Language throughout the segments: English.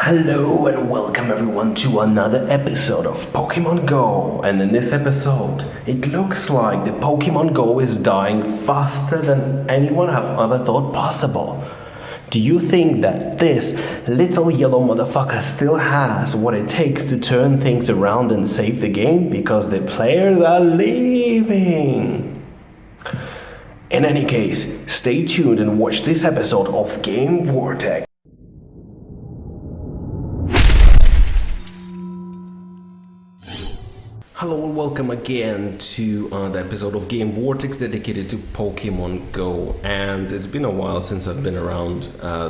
Hello and welcome everyone to another episode of Pokemon Go. And in this episode, it looks like the Pokemon Go is dying faster than anyone have ever thought possible. Do you think that this little yellow motherfucker still has what it takes to turn things around and save the game because the players are leaving? In any case, stay tuned and watch this episode of Game Vortex. Hello and welcome again to the episode of Game Vortex dedicated to Pokemon Go. And it's been a while since I've been around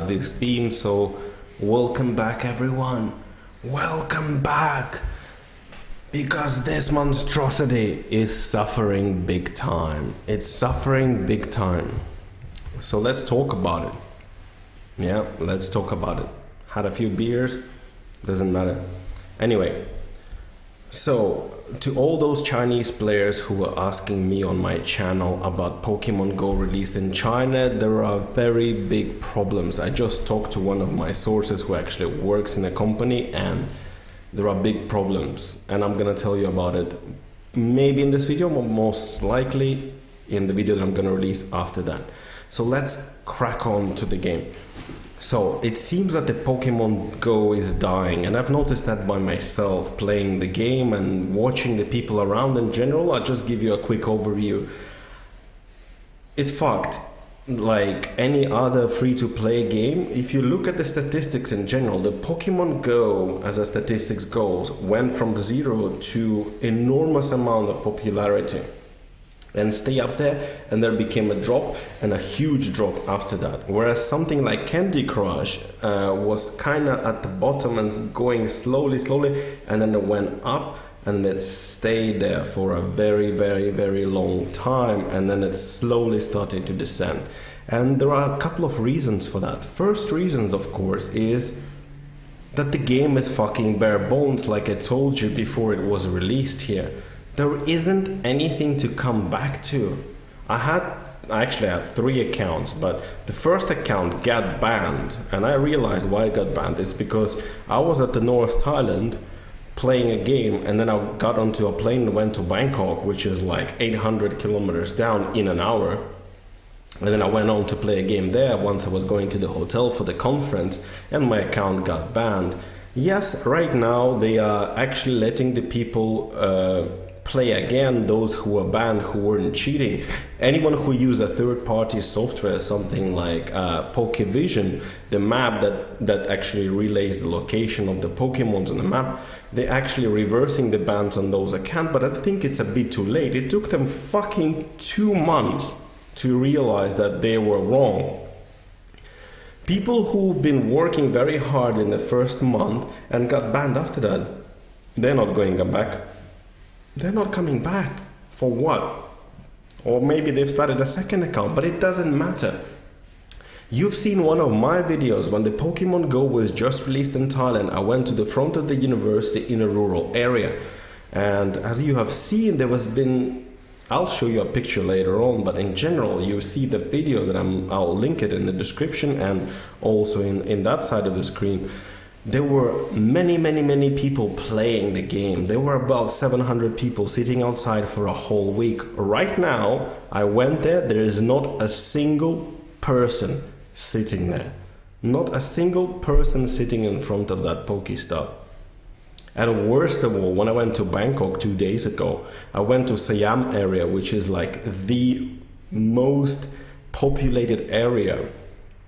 this theme, so welcome back everyone. Welcome back! Because this monstrosity is suffering big time. It's suffering big time. So let's talk about it. Yeah, let's talk about it. Had a few beers, doesn't matter. Anyway, so to all those Chinese players who were asking me on my channel about Pokemon Go released in China, there are very big problems. I just talked to one of my sources who actually works in a company, and there are big problems, and I'm gonna tell you about it maybe in this video, but most likely in the video that I'm gonna release after that. So let's crack on to the game. So it seems that the Pokemon Go is dying, and I've noticed that by myself playing the game and watching the people around in general. I'll just give you a quick overview. It's fucked. Like any other free-to-play game, if you look at the statistics in general, the Pokemon Go, as a statistics goes, went from 0 to enormous amount of popularity and stay up there, and there became a drop and a huge drop after that. Whereas something like Candy Crush was kind of at the bottom and going slowly, and then it went up and it stayed there for a very long time, and then it slowly started to descend. And there are a couple of reasons for that. First reasons, of course, is that the game is fucking bare bones, like I told you before it was released here. There isn't anything to come back to. I actually have 3 accounts, but the first account got banned, and I realized why it got banned. It's because I was at the North Thailand playing a game, and then I got onto a plane and went to Bangkok, which is like 800 kilometers down in an hour. And then I went on to play a game there once I was going to the hotel for the conference, and my account got banned. Yes, right now they are actually letting the people play again, those who were banned, who weren't cheating. Anyone who used a third-party software, something like Pokevision, the map that actually relays the location of the Pokemons on the map, they're actually reversing the bans on those accounts, but I think it's a bit too late. It took them fucking 2 months to realize that they were wrong. People who've been working very hard in the first month and got banned after that, they're not going back. They're not coming back. For what? Or maybe they've started a second account, but it doesn't matter. You've seen one of my videos when the Pokemon Go was just released in Thailand. I went to the front of the university in a rural area. And as you have seen, there has been, I'll show you a picture later on, but in general, you see the video that I'll link it in the description and also in that side of the screen. There were many people playing the game. There were about 700 people sitting outside for a whole week. Right now, I went there, there is not a single person sitting there. Not a single person sitting in front of that Pokestop. And worst of all, when I went to Bangkok 2 days ago, I went to Siam area, which is like the most populated area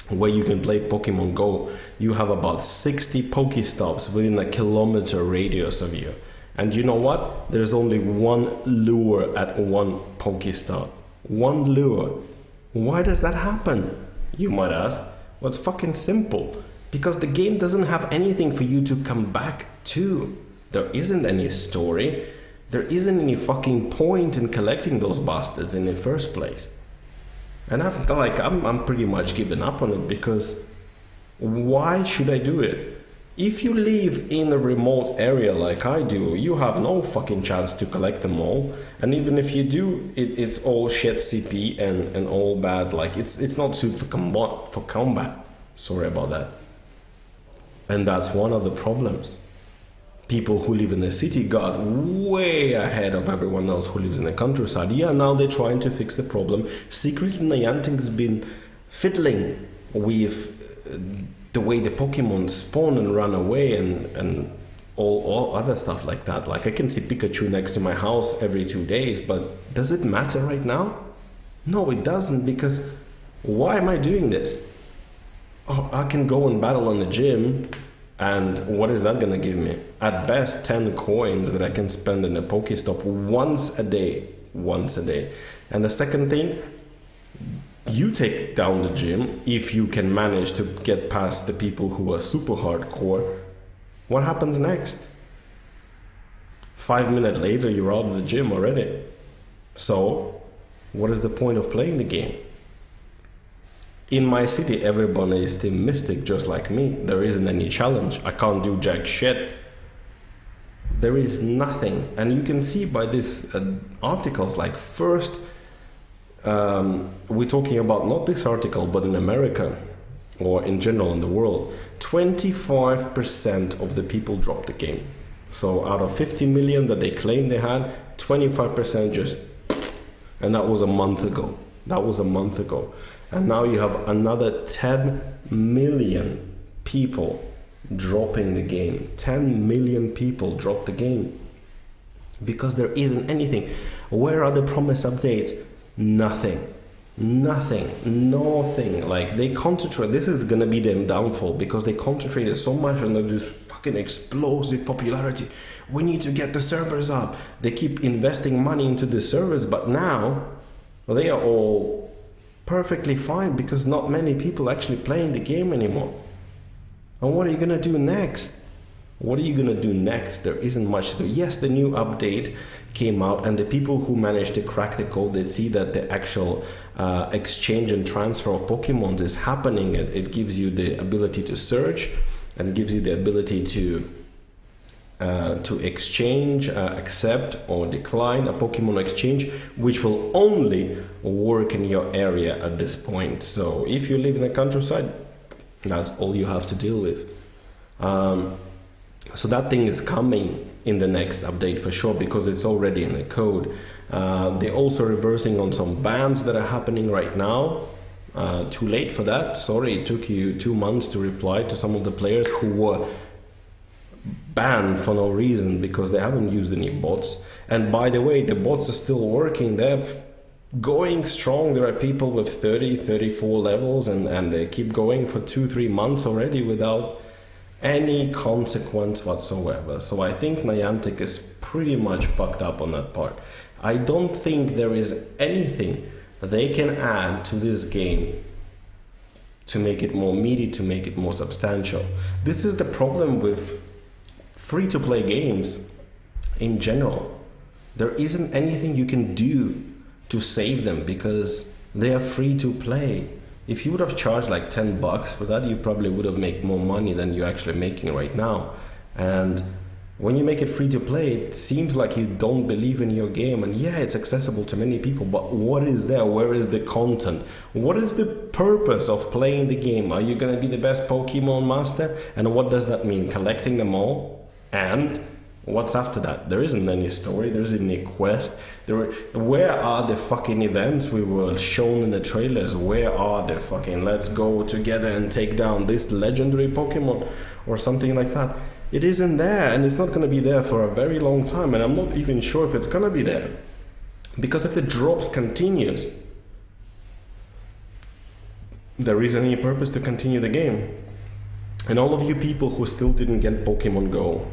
where you can play Pokemon Go. You have about 60 Pokestops within a kilometer radius of you. And you know what? There's only one lure at one Pokestop. One lure. Why does that happen? You might ask. Well, it's fucking simple. Because the game doesn't have anything for you to come back to. There isn't any story. There isn't any fucking point in collecting those bastards in the first place. And I'm pretty much given up on it, because why should I do it? If you live in a remote area like I do, you have no fucking chance to collect them all. And even if you do, it's all shit CP and all bad. Like it's not suited for combat. Sorry about that. And that's one of the problems. People who live in the city got way ahead of everyone else who lives in the countryside. Yeah, now they're trying to fix the problem. Secretly, Niantic has been fiddling with the way the Pokemon spawn and run away and all other stuff like that. Like, I can see Pikachu next to my house every 2 days, but does it matter right now? No, it doesn't, because why am I doing this? Oh, I can go and battle in the gym, and what is that gonna give me? At best, 10 coins that I can spend in a Pokestop once a day. And the second thing, you take down the gym if you can manage to get past the people who are super hardcore. What happens next? 5 minutes later, you're out of the gym already. So, what is the point of playing the game? In my city, everybody is Team Mystic, just like me. There isn't any challenge. I can't do jack shit. There is nothing. And you can see by these articles, like first, we're talking about not this article, but in America, or in general in the world, 25% of the people dropped the game. So out of 50 million that they claimed they had, 25% just, and that was a month ago. And now you have another 10 million people dropping the game. 10 million people drop the game because there isn't anything. Where are the promised updates? Nothing. Like, they concentrate. This is gonna be their downfall because they concentrated so much on this fucking explosive popularity. We need to get the servers up. They keep investing money into the servers, but now they are all perfectly fine because not many people actually playing the game anymore. And what are you gonna do next? There isn't much to do. Yes, the new update came out, and the people who managed to crack the code, they see that the actual exchange and transfer of Pokemon is happening. It gives you the ability to search and gives you the ability to exchange, accept or decline a Pokemon exchange, which will only work in your area at this point. So if you live in the countryside, that's all you have to deal with. So that thing is coming in the next update for sure, because it's already in the code. They're also reversing on some bans that are happening right now. Too late for that. Sorry, it took you 2 months to reply to some of the players who were banned for no reason because they haven't used any bots. And by the way, the bots are still working. They're going strong. There are people with 30, 34 levels and they keep going for 2-3 months already without any consequence whatsoever. So I think Niantic is pretty much fucked up on that part. I don't think there is anything they can add to this game to make it more meaty, to make it more substantial. This is the problem with free-to-play games in general. There isn't anything you can do to save them because they are free to play. If you would have charged like $10 for that, you probably would have made more money than you're actually making right now. And when you make it free to play, it seems like you don't believe in your game. And yeah, it's accessible to many people, but what is there? Where is the content? What is the purpose of playing the game? Are you going to be the best Pokemon master? And what does that mean? Collecting them all? And what's after that? There isn't any story, there isn't any quest. Where are the fucking events we were shown in the trailers? Where are the fucking let's go together and take down this legendary Pokemon or something like that? It isn't there, and it's not going to be there for a very long time, and I'm not even sure if it's going to be there. Because if the drops continues, there isn't any purpose to continue the game. And all of you people who still didn't get Pokemon Go,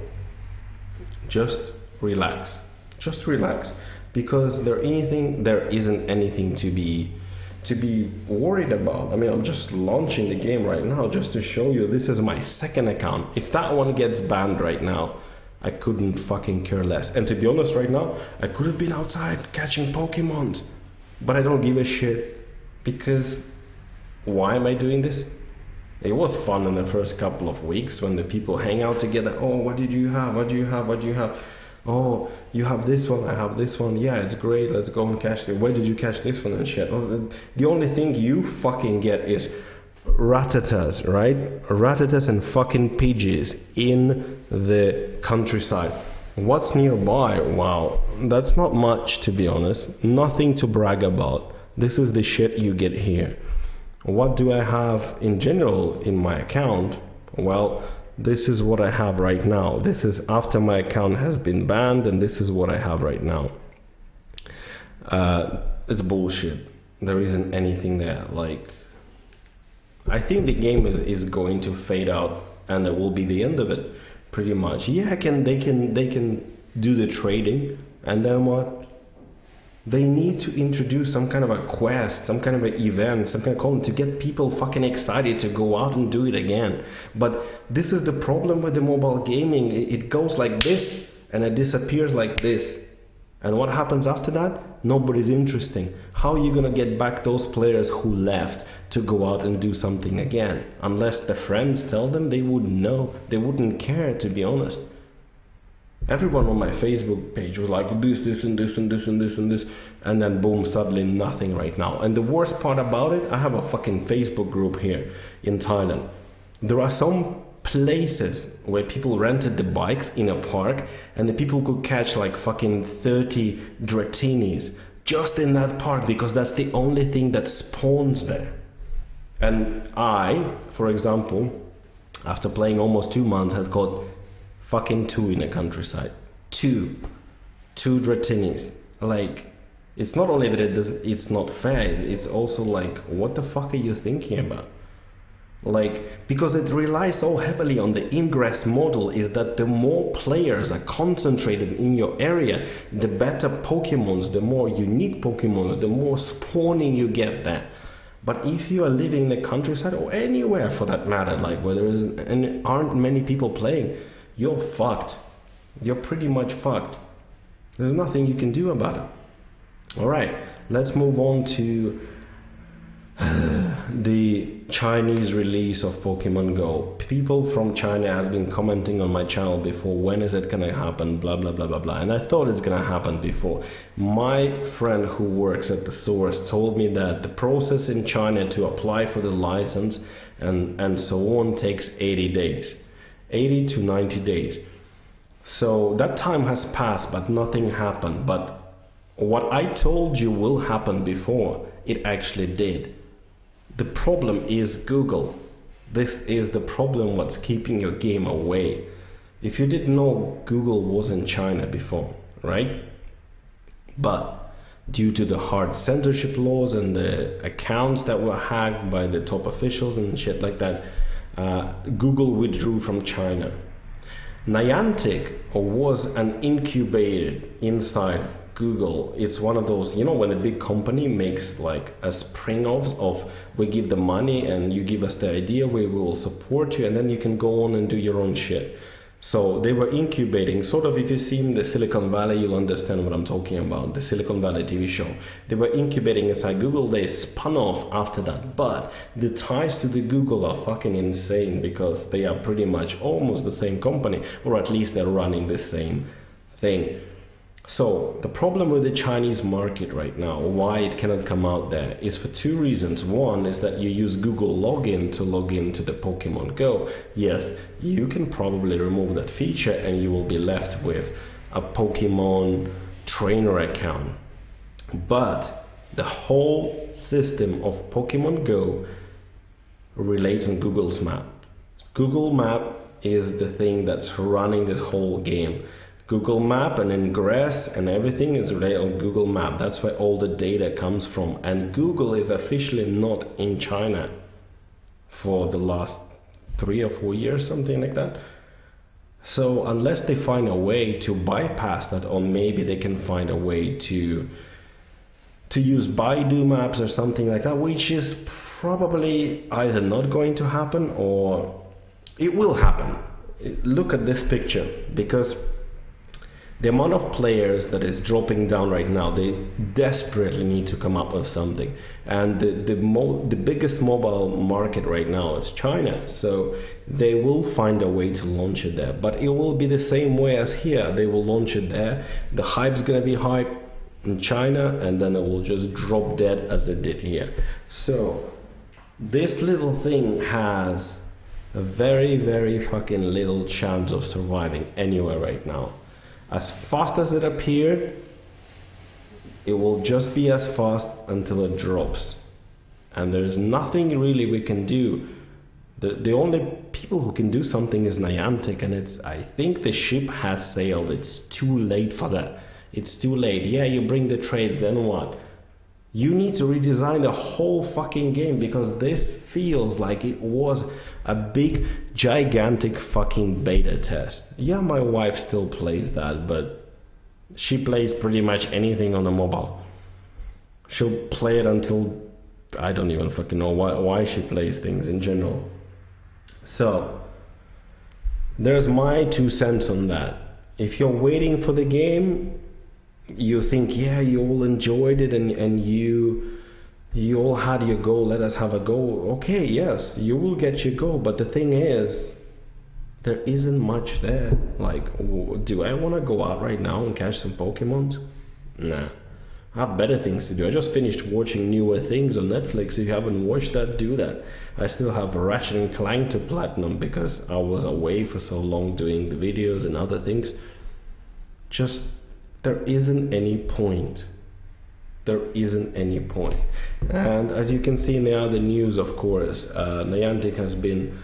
just relax. Just relax. Because there isn't anything to be worried about. I mean, I'm just launching the game right now just to show you this is my second account. If that one gets banned right now, I couldn't fucking care less. And to be honest right now, I could have been outside catching Pokemons. But I don't give a shit. Because why am I doing this? It was fun in the first couple of weeks when the people hang out together. Oh, what did you have? What do you have? What do you have? Oh, you have this one, I have this one. Yeah, it's great. Let's go and catch it. Where did you catch this one and shit? Oh, the only thing you fucking get is ratatas, right? Ratatas and fucking pigeons in the countryside. What's nearby? Wow, that's not much, to be honest. Nothing to brag about. This is the shit you get here. What do I have in general in my account? Well, this is what I have right now. This is after my account has been banned, and this is what I have right now. It's bullshit. There isn't anything there. Like, I think the game is going to fade out, and it will be the end of it, pretty much. Yeah, they can do the trading, and then what? They need to introduce some kind of a quest, some kind of an event, some kind of content to get people fucking excited to go out and do it again. But this is the problem with the mobile gaming. It goes like this and it disappears like this. And what happens after that? Nobody's interesting. How are you gonna get back those players who left to go out and do something again? Unless the friends tell them, they wouldn't know. They wouldn't care, to be honest. Everyone on my Facebook page was like this and this and this and this and this, and then boom, suddenly nothing right now. And the worst part about it, I have a fucking Facebook group here in Thailand. There are some places where people rented the bikes in a park, and the people could catch like fucking 30 dratinis just in that park, because that's the only thing that spawns there. And I, for example, after playing almost 2 months, has got fucking 2 in the countryside. 2 dratinis. Like, it's not only that it's not fair, it's also like, what the fuck are you thinking about? Like, because it relies so heavily on the ingress model, is that the more players are concentrated in your area, the better Pokemons, the more unique Pokemons, the more spawning you get there. But if you are living in the countryside, or anywhere for that matter, like where aren't many people playing, you're fucked. You're pretty much fucked. There's nothing you can do about it. Alright, let's move on to the Chinese release of Pokemon Go. People from China has been commenting on my channel before, when is it gonna happen, blah blah blah blah blah, and I thought it's gonna happen before. My friend who works at the source told me that the process in China to apply for the license and so on takes 80 days. 80 to 90 days. So that time has passed, but nothing happened. But what I told you will happen before, it actually did. The problem is Google. This is the problem, what's keeping your game away. If you didn't know, Google was in China before, right? But due to the hard censorship laws and the accounts that were hacked by the top officials and shit like that, Google withdrew from China. Niantic was an incubated inside Google. It's one of those, you know, when a big company makes like a spring-offs of, we give the money and you give us the idea, we will support you, and then you can go on and do your own shit. So they were incubating, sort of, if you've seen the Silicon Valley, you'll understand what I'm talking about, the Silicon Valley TV show. They were incubating inside Google, they spun off after that, but the ties to the Google are fucking insane, because they are pretty much almost the same company, or at least they're running the same thing. So the problem with the Chinese market right now, why it cannot come out there, is for 2 reasons. One is that you use Google login to log into the Pokemon Go. Yes, you can probably remove that feature and you will be left with a Pokemon trainer account. But the whole system of Pokemon Go relates on Google's map. Google Map is the thing that's running this whole game. Google Map and Ingress and everything is related on Google Map. That's where all the data comes from. And Google is officially not in China for the last 3 or 4 years, something like that. So unless they find a way to bypass that, or maybe they can find a way to use Baidu Maps or something like that, which is probably either not going to happen or it will happen. Look at this picture, because the amount of players that is dropping down right now, they desperately need to come up with something. And the biggest mobile market right now is China. So they will find a way to launch it there. But it will be the same way as here. They will launch it there. The hype's going to be high in China, and then it will just drop dead as it did here. So this little thing has a very, very fucking little chance of surviving anywhere right now. As fast as it appeared, it will just be as fast until it drops. And there's nothing really we can do. The only people who can do something is Niantic, and I think the ship has sailed. It's too late for that. It's too late. Yeah, you bring the trades, then what? You need to redesign the whole fucking game, because this feels like it was a big, gigantic fucking beta test. Yeah, my wife still plays that, but she plays pretty much anything on the mobile. She'll play it until I don't even fucking know why she plays things in general. So, there's my 2 cents on that. If you're waiting for the game, you think, yeah, you all enjoyed it and you all had your go, let us have a go. Okay, yes, you will get your go, but the thing is, there isn't much there. Like, do I want to go out right now and catch some Pokemons? Nah. I have better things to do. I just finished watching newer things on Netflix. If you haven't watched that, do that. I still have Ratchet and Clank to Platinum because I was away for so long doing the videos and other things. Just, there isn't any point. There isn't any point. And as you can see in the other news, of course, Niantic has been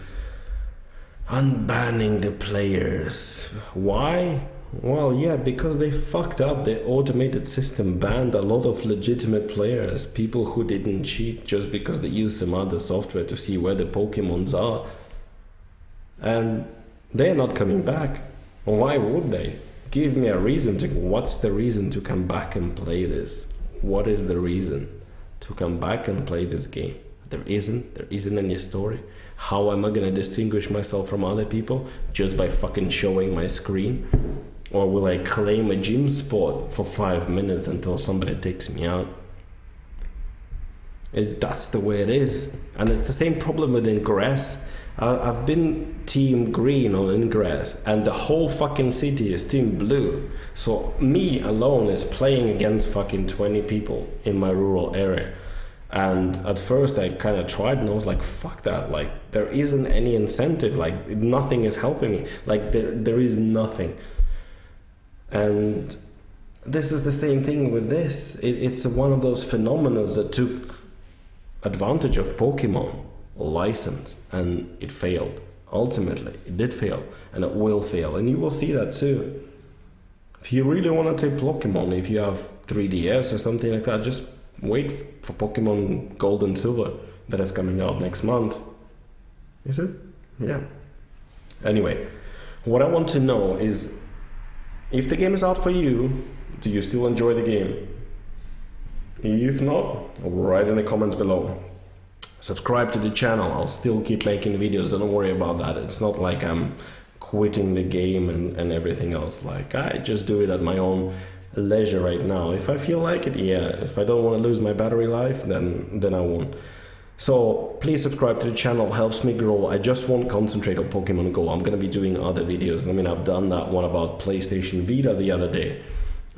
unbanning the players. Why? Well, yeah, because they fucked up. The automated system banned a lot of legitimate players, people who didn't cheat just because they used some other software to see where the Pokemons are. And they're not coming back. Why would they? Give me a reason to. What's the reason to come back and play this? What is the reason to come back and play this game? There isn't any story. How am I gonna distinguish myself from other people? Just by fucking showing my screen? Or will I claim a gym spot for 5 minutes until somebody takes me out? That's the way it is. And it's the same problem with Ingress. I've been team green on Ingress, and the whole fucking city is team blue. So me alone is playing against fucking 20 people in my rural area. And at first I kind of tried, and I was like, fuck that. Like, there isn't any incentive. Like, nothing is helping me. Like, there is nothing. And this is the same thing with this. It's one of those phenomena that took advantage of Pokemon license, and it failed. Ultimately, it did fail, and it will fail, and you will see that too. If you really want to take Pokemon, if you have 3DS or something like that, just wait for Pokemon Gold and Silver that is coming out next month. Is it? Yeah. Anyway, what I want to know is, if the game is out for you, do you still enjoy the game? If not, write in the comments below. Subscribe to the channel. I'll still keep making videos, don't worry about that. It's not like I'm quitting the game and everything else. Like, I just do it at my own leisure right now. If I feel like it, yeah. If I don't want to lose my battery life, then I won't. So please subscribe to the channel, helps me grow. I just won't concentrate on Pokemon Go. I'm gonna be doing other videos. I mean, I've done that one about PlayStation Vita the other day.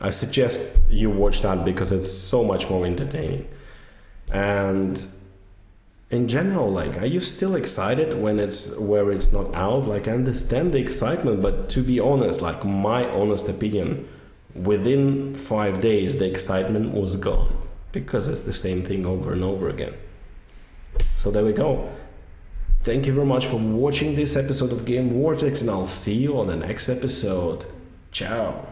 I suggest you watch that because it's so much more entertaining. And in general, like, are you still excited when it's not out? Like, I understand the excitement, but to be honest, like, my honest opinion, within 5 days the excitement was gone, because it's the same thing over and over again. So there we go. Thank you very much for watching this episode of Game Vortex, and I'll see you on the next episode. Ciao.